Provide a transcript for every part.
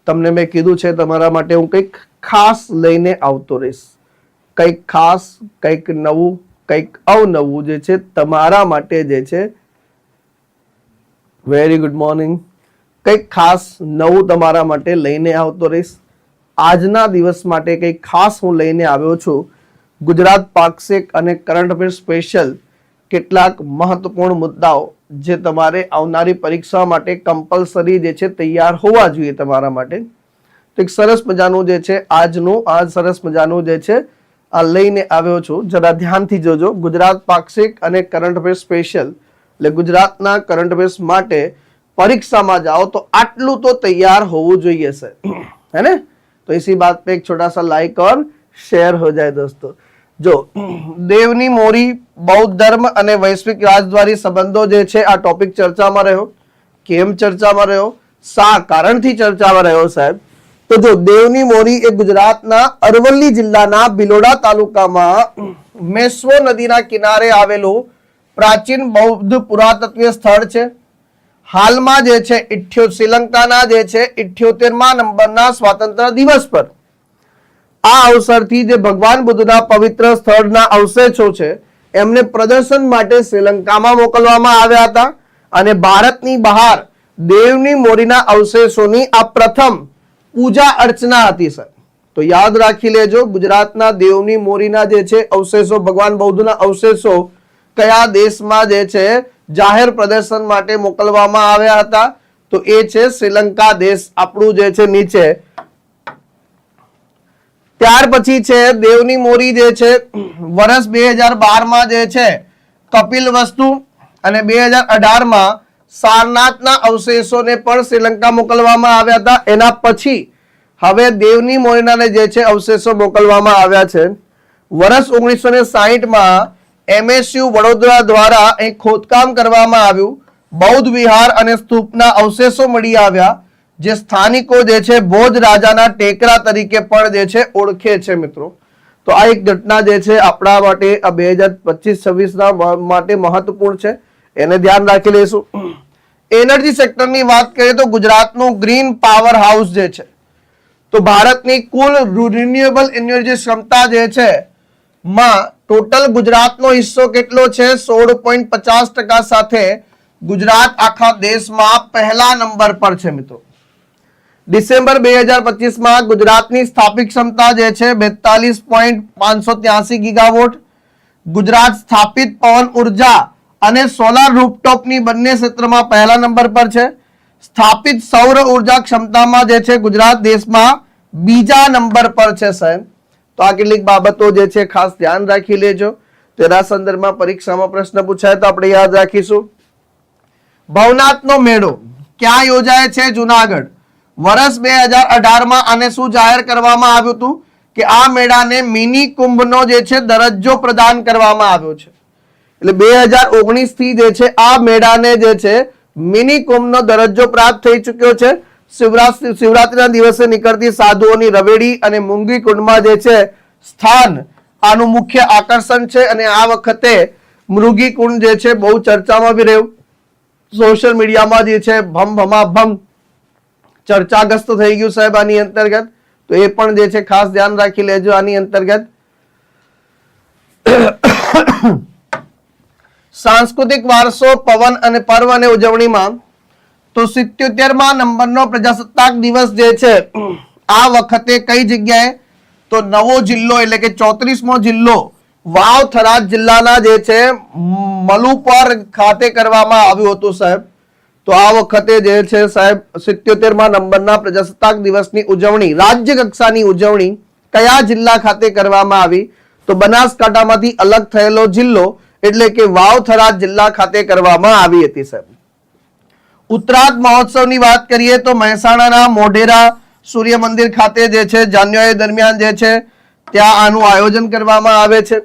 તમને મેં કીધું છે તમારા માટે હું કંઈક ખાસ લઈને આવતો રહીશ, કંઈક ખાસ, કંઈક નવું, કંઈક અવનવું જે છે તમારા માટે જે છે. Very good morning. કંઈક ખાસ નવું તમારા માટે લઈને આવતો રહીશ. આજના દિવસ માટે કંઈક ખાસ હું લઈને આવ્યો છું. ગુજરાત પાક્ષિક અને કરંટ અફેર સ્પેશિયલ કેટલાક મહત્વપૂર્ણ મુદ્દાઓ જે તમારે આવનારી પરીક્ષા માટે કમ્પલસરી જે છે તૈયાર હોવા જોઈએ તમારા માટે. તો એક સરસ મજાનું જે છે આ સરસ મજાનું જે છે આ લઈને આવ્યો છું. જરા ધ્યાનથી જોજો. ગુજરાત પાક્ષિક અને કરંટ અફેર સ્પેશિયલ એટલે ગુજરાતના કરંટ અફેર્સ માટે પરીક્ષામાં જાઓ તો આટલું તો તૈયાર હોવું જોઈએ સર, है ना? तो इसी बात पे एक छोटा सा लाइक और शेयर हो जाए दोस्तों. जो દેવની મોરી, બૌદ્ધ ધર્મ અને વૈશ્વિક રાજદ્વારી સંબંધો જે છે આ ટોપિક ચર્ચામાં રહ્યો. કેમ ચર્ચામાં રહ્યો? શા કારણથી ચર્ચામાં રહ્યો સાહેબ? તો જો દેવની મોરી એ ગુજરાતના અરવલ્લી જિલ્લાના ભિલોડા તાલુકામાં મેશ્વો નદીના કિનારે આવેલું પ્રાચીન બૌદ્ધ પુરાતત્વીય સ્થળ છે. હાલમાં જે છે શ્રીલંકાના જે છે 78મા નંબરના સ્વાતંત્ર્ય દિવસ પર આ અવસરથી જે ભગવાન બુદ્ધના પવિત્ર સ્થળના અવશેષો છે એમને પ્રદર્શન માટે શ્રીલંકામાં મોકલવામાં આવ્યા હતા અને ભારતની બહાર દેવની મોરીના અવશેષોની આ પ્રથમ પૂજા અર્ચના હતી સર. તો યાદ રાખી લેજો, ગુજરાતના દેવની મોરીના જે છે અવશેષો, ભગવાન બૌદ્ધના અવશેષો કયા દેશમાં જે છે જાહેર પ્રદર્શન માટે મોકલવામાં આવ્યા હતા? તો એ છે શ્રીલંકા દેશ. આપણું જે છે નીચે ત્યાર પછી છે દેવની મોરી જે છે વર્ષ 2012માં જે છે કપિલવસ્તુ અને 2018માં સારનાથના અવશેષોને પણ શ્રીલંકા મોકલવામાં આવ્યા હતા. એના પછી હવે દેવની મોરીના જે છે અવશેષો મોકલવામાં આવ્યા છે. વર્ષ 1960માં MSU વડોદરા દ્વારા એક ખોદકામ કરવામાં આવ્યું. બૌદ્ધ વિહાર અને સ્તૂપના અવશેષો મળી આવ્યા જે સ્થાનિકો જે છે ભોજ રાજાના ટેકરા તરીકે પણ જે છે ઓળખે છે મિત્રો. તો આ એક ઘટના જે છે આપણા માટે આ 2025-26 માટે મહત્વપૂર્ણ છે, એને ધ્યાન રાખી લઈશું. એનર્જી સેક્ટરની વાત કરીએ તો ગુજરાતનું ગ્રીન પાવર હાઉસ જે છે તો ભારતની કુલ રિન્યુએબલ એનર્જી ક્ષમતા જે છે માં ટોટલ ગુજરાતનો હિસ્સો કેટલો છે? 16.50% સાથે ગુજરાત આખા દેશમાં પહેલા નંબર પર છે મિત્રો. ડિસેમ્બર 2025માં ગુજરાતની સ્થાપિત ક્ષમતા જે છે 42.583 ગીગાવોટ. ગુજરાત સ્થાપિત પવન ઉર્જા અને સોલાર રૂફટોપની બંને ક્ષેત્રમાં પહેલા નંબર પર છે. સ્થાપિત સૌર ઉર્જા ક્ષમતામાં જે છે ગુજરાત દેશમાં બીજા નંબર પર છે સાહેબ. તો આ કેટલીક બાબતો જે છે ખાસ ધ્યાન રાખી લેજો. તેના સંદર્ભમાં પરીક્ષામાં પ્રશ્ન પૂછાય તો આપણે યાદ રાખીશું. ભવનાથનો મેળો ક્યાં યોજાય છે? જુનાગઢ. વર્ષ 2018માં આને શું જાહેર કરવામાં આવ્યું હતું કે આ મેળાને મિની કુંભનો જે છે દરજ્જો પ્રદાન કરવામાં આવ્યો છે. એટલે 2019 થી જે છે આ મેળાને જે છે મિની કુંભનો દરજ્જો પ્રાપ્ત થઈ ચૂક્યો છે. શિવરાત્રીના દિવસે નીકળતી સાધુઓની રવેડી અને મૂંગી કુંડમાં જે છે સ્થાન આનું મુખ્ય આકર્ષણ છે અને આ વખતે મૃગી કુંડ જે છે બહુ ચર્ચામાં બી રહ્યું. સોશિયલ મીડિયામાં જે છે ભમ ચર્ચાગ્રસ્ત થઈ ગયું સાહેબ આની અંતર્ગત. તો એ પણ જે છે ખાસ ધ્યાન રાખી લેજો આની અંતર્ગત. સાંસ્કૃતિક વારસો, પવન અને પર્વ અને ઉજવણીમાં તો 77મા નંબરનો પ્રજાસત્તાક દિવસ જે છે આ વખતે કઈ જગ્યાએ? તો નવો જિલ્લો એટલે કે 34મો જિલ્લો વાવ થરાદ જિલ્લાના જે છે મલુપર ખાતે કરવામાં આવ્યું હતું સાહેબ. તો આ વખતે જે છે સાહેબ 77મા નંબરના પ્રજાસત્તાક દિવસની ઉજવણી, રાજ્ય કક્ષાની ઉજવણી કયા જિલ્લા ખાતે કરવામાં આવી? તો બનાસકાંઠામાંથી અલગ થયેલો જિલ્લો એટલે કે વાવ થરાદ જિલ્લા ખાતે કરવામાં આવી હતી સાહેબ. ઉત્તરાયણ મહોત્સવની વાત કરીએ તો મહેસાણાના મોઢેરા સૂર્ય મંદિર ખાતે જે છે જાન્યુઆરી દરમિયાન જે છે ત્યાં આનું આયોજન કરવામાં આવે છે.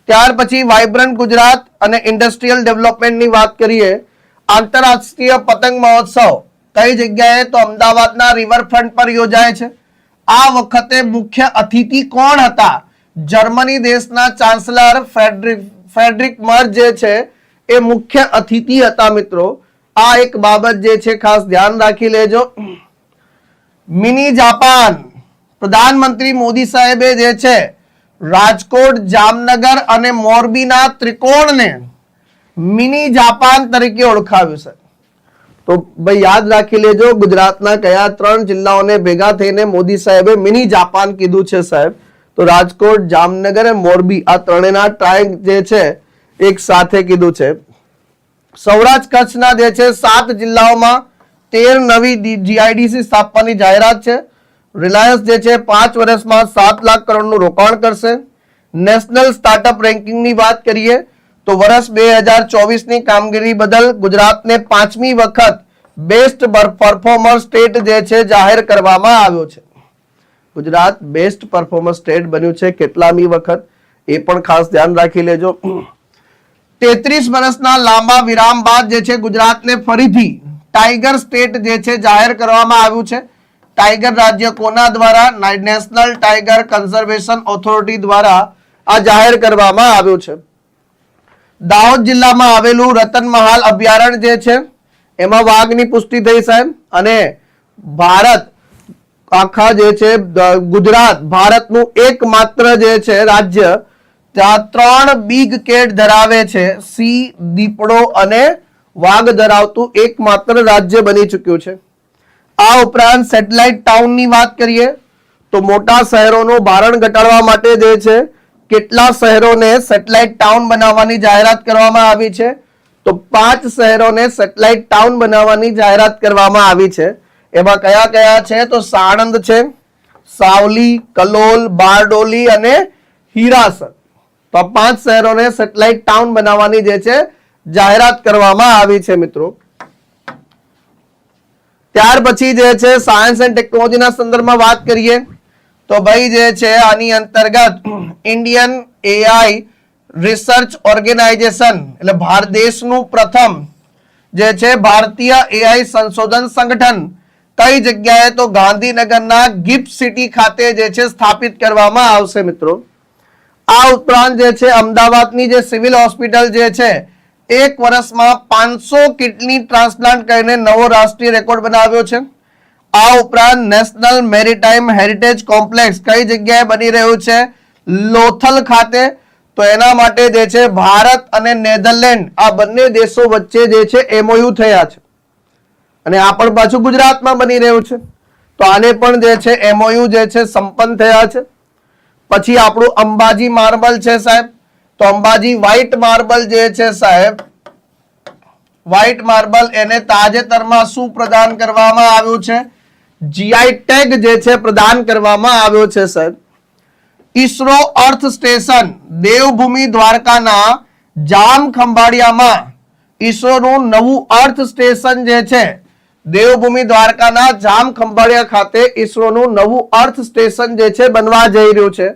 ત્યાર પછી વાઇબ્રન્ટ ગુજરાત અને ઇન્ડસ્ટ્રીયલ ડેવલપમેન્ટની વાત કરીએ. આંતરરાષ્ટ્રીય પતંગ મહોત્સવ કઈ જગ્યાએ? તો અમદાવાદના રિવરફ્રન્ટ પર યોજાય છે. આ વખતે મુખ્ય અતિથિ કોણ હતા? જર્મની દેશના ચાન્સલર ફ્રેડરિક મર્જ જે છે એ મુખ્ય અતિથિ હતા મિત્રો. આ એક બાબત જે છે ખાસ ધ્યાન રાખી લેજો. Mini Japan. પ્રધાનમંત્રી મોદી સાહેબે જે છે રાજકોટ, જામનગર અને મોરબીના ત્રિકોણને મિની જાપાન તરીકે ઓળખાવ્યું છે. તો ભાઈ યાદ રાખી લેજો, ગુજરાતના કયા 3 જિલ્લાઓને ભેગા થઈને મોદી સાહેબે મિની જાપાન કીધું છે સાહેબ? તો રાજકોટ, જામનગર અને મોરબી, આ ત્રણેયના ટ્રાય જે છે એક સાથે કીધું છે. સૌરાષ્ટ્ર કચ્છના જે છે 7 જિલ્લાઓમાં 13 નવી જીઆઈડીસી સ્થાપવાની જાહેરાત છે. રિલાયન્સ જે છે 5 વર્ષમાં 7 લાખ કરોડનું રોકાણ કરશે. નેશનલ સ્ટાર્ટઅપ રેન્કિંગની વાત કરીએ તો વર્ષ 2024ની કામગીરી બદલ ગુજરાતને 5મી વખત બેસ્ટ પરફોર્મર સ્ટેટ જે છે જાહેર કરવામાં આવ્યો છે. ગુજરાત બેસ્ટ પરફોર્મર સ્ટેટ બન્યું છે. કેટલામી વખત એ પણ ખાસ ધ્યાન રાખી લેજો. 33 વર્ષના લાંબા વિરામ બાદ જે છે ગુજરાતને ફરીથી ટાઈગર સ્ટેટ જે છે જાહેર કરવામાં આવ્યું છે. ટાઈગર રાજ્ય કોના દ્વારા? નેશનલ ટાઈગર કન્ઝર્વેશન ઓથોરિટી દ્વારા આ જાહેર કરવામાં આવ્યું છે. દાહોદ જિલ્લામાં આવેલું રતનમહાલ અભયારણ્ય જે છે એમાં વાઘની પુષ્ટિ થઈ સાહેબ. અને ભારત આખા જે છે ગુજરાત ભારતનું એકમાત્ર જે છે રાજ્ય ત્યાં 3 બિગ કેટ ધરાવે છે. સિંહ, દીપડો અને વાઘ ધરાવતું એકમાત્ર રાજ્ય બની ચૂક્યું છે. આ ઉપરાંત સેટેલાઇટ ટાઉનની વાત કરીએ તો મોટા શહેરોનું ભારણ ઘટાડવા માટે જે છે કેટલા શહેરોને સેટેલાઇટ ટાઉન બનાવવાની જાહેરાત કરવામાં આવી છે? તો 5 શહેરોને સેટેલાઇટ ટાઉન બનાવવાની જાહેરાત કરવામાં આવી છે. એમાં કયા કયા છે? તો સાણંદ છે, સાવલી, કલોલ, બારડોલી અને હીરાસર. તો 5 શહેરોને સેટેલાઇટ ટાઉન બનાવવાની જે છે જાહેરાત કરવામાં આવી છે મિત્રો. ત્યાર પછી જે છે સાયન્સ એન્ડ ટેકનોલોજીના સંદર્ભમાં વાત કરીએ તો ભાઈ જે છે આની અંતર્ગત ઇન્ડિયન એઆઈ રિસર્ચ ઓર્ગેનાઇઝેશન એટલે ભારત દેશનું પ્રથમ જે છે ભારતીય એઆઈ સંશોધન સંગઠન કઈ જગ્યાએ? તો ગાંધીનગરના ગિફ્ટ સિટી ખાતે જે છે સ્થાપિત કરવામાં આવશે મિત્રો. આ ઉપરાંત જે છે અમદાવાદની જે સિવિલ હોસ્પિટલ જે છે 1 વર્ષમાં 500 કિડની ટ્રાન્સપ્લાન્ટ કરીને નવો રાષ્ટ્રીય રેકોર્ડ બનાવ્યો છે. આ ઉપરાંત નેશનલ મેરીટાઈમ હેરિટેજ કોમ્પ્લેક્સ કઈ જગ્યાએ બની રહ્યું છે? લોથલ ખાતે. તો એના માટે જે છે ભારત અને નેધરલેન્ડ આ બંને દેશો વચ્ચે જે છે એમઓયુ થયા છે અને આ પણ પાછું ગુજરાતમાં બની રહ્યું છે. તો આને પણ જે છે એમઓયુ જે છે સંપન્ન થયા છે. પછી આપણું અંબાજી માર્બલ છે સાહેબ. તો અંબાજી વ્હાઇટ માર્બલ જે છે સાહેબ, વ્હાઇટ માર્બલ એને તાજેતરમાં શું પ્રદાન કરવામાં આવ્યું છે? જીઆઈ ટેગ જે છે પ્રદાન કરવામાં આવ્યો છે સાહેબ. ઈસરો અર્થ સ્ટેશન દેવભૂમિ દ્વારકાના જામ ખંભાળિયામાં ઈસરોનું નવું અર્થ સ્ટેશન જે છે દેવભૂમિ દ્વારકાના જામ ખંભાળિયા ખાતે ઈસરોનું નવું અર્થ સ્ટેશન જે છે બનવા જઈ રહ્યું છે.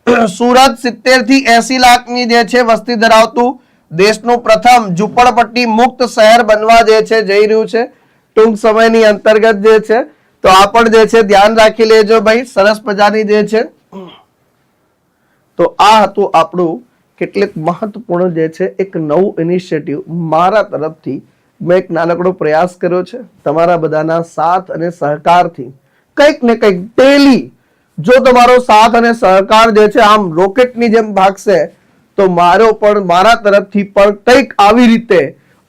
સુરત 70 થી 80 લાખની જે છે વસ્તી ધરાવતું દેશનું પ્રથમ ઝૂંપડપટ્ટી મુક્ત શહેર બનવા જે છે જઈ રહ્યું છે ટૂંક સમયની અંતર્ગત જે છે. તો આ પણ જે છે ધ્યાન રાખી લેજો ભાઈ, સરસ મજાની જે છે. તો આ હતું આપણું કેટલીક મહત્વપૂર્ણ જે છે એક નવું ઇનિશિયેટિવ મારા તરફથી મેં એક નાનકડો પ્રયાસ કર્યો છે. તમારા બધાના સાથ અને સહકારથી કંઈક ને કંઈક ડેલી જો તમારો સાથ અને સહકાર જે છે આમ રોકેટની જેમ ભાગશે તો મારા તરફથી પણ કંઈક આવી રીતે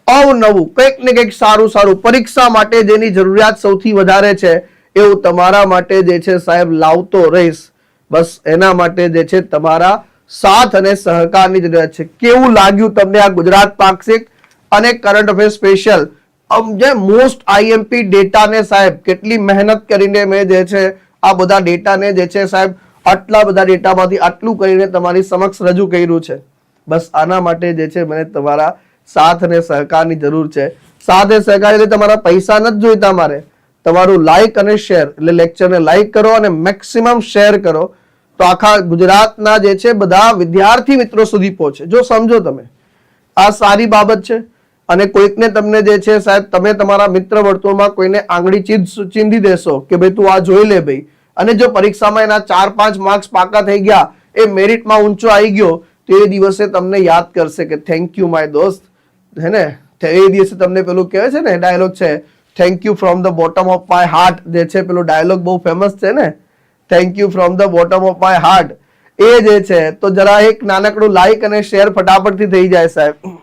અવનવું કંઈક ને કંઈક સારું સારું પરીક્ષા માટે જેની જરૂરિયાત સૌથી વધારે છે એવું તમારા માટે જે છે સાહેબ લાવતો રહીશ. બસ એના માટે જે છે તમારા સાથ અને સહકારની જરૂરિયાત છે. કેવું લાગ્યું તમને આ ગુજરાત પાક્ષિક અને કરંટ અફેર સ્પેશિયલ? જે મોસ્ટ આઈએમપી ડેટાને સાહેબ કેટલી મહેનત કરીને મેં જે છે આ બધા ડેટાને જે છે સાહેબ આટલા બધા ડેટામાંથી આટલું કરીને તમારી સમક્ષ રજૂ કર્યું છે. બસ આના માટે જે છે મને તમારા સાથ અને સહકારની જરૂર છે. સાથ અને સહકાર એટલે તમારા પૈસા નથી જોઈતા મારે, તમારું લાઈક અને શેર એટલે લેક્ચરને લાઈક કરો અને મેક્સિમમ શેર કરો તો આખા ગુજરાતના જે છે બધા વિદ્યાર્થી મિત્રો સુધી પહોંચે. જો સમજો તમે આ સારી બાબત છે અને કોઈકને તમને જે છે સાહેબ તમે તમારા મિત્ર વર્તુળમાં કોઈને આંગળી ચીંધી દેશો કે ભાઈ તું આ જોઈ લે ભાઈ, અને જો પરીક્ષામાં એના 4-5 માર્ક્સ પાકા થઈ ગયા, એ મેરિટમાં ઊંચો આવી ગયો તો એ દિવસે તમને યાદ કરશે કે થેન્ક યુ માય દોસ્ત, હે ને? એ દિવસે તમને પેલું કહેવાય છે ને ડાયલોગ છે, thank you from the bottom of my heart જે છે પેલો ડાયલોગ બહુ ફેમસ છે ને, thank you from the bottom of my heart, એ જે છે તો જરા એક નાનકડું લાઈક અને શેર ફટાફટથી થઈ જાય સાહેબ.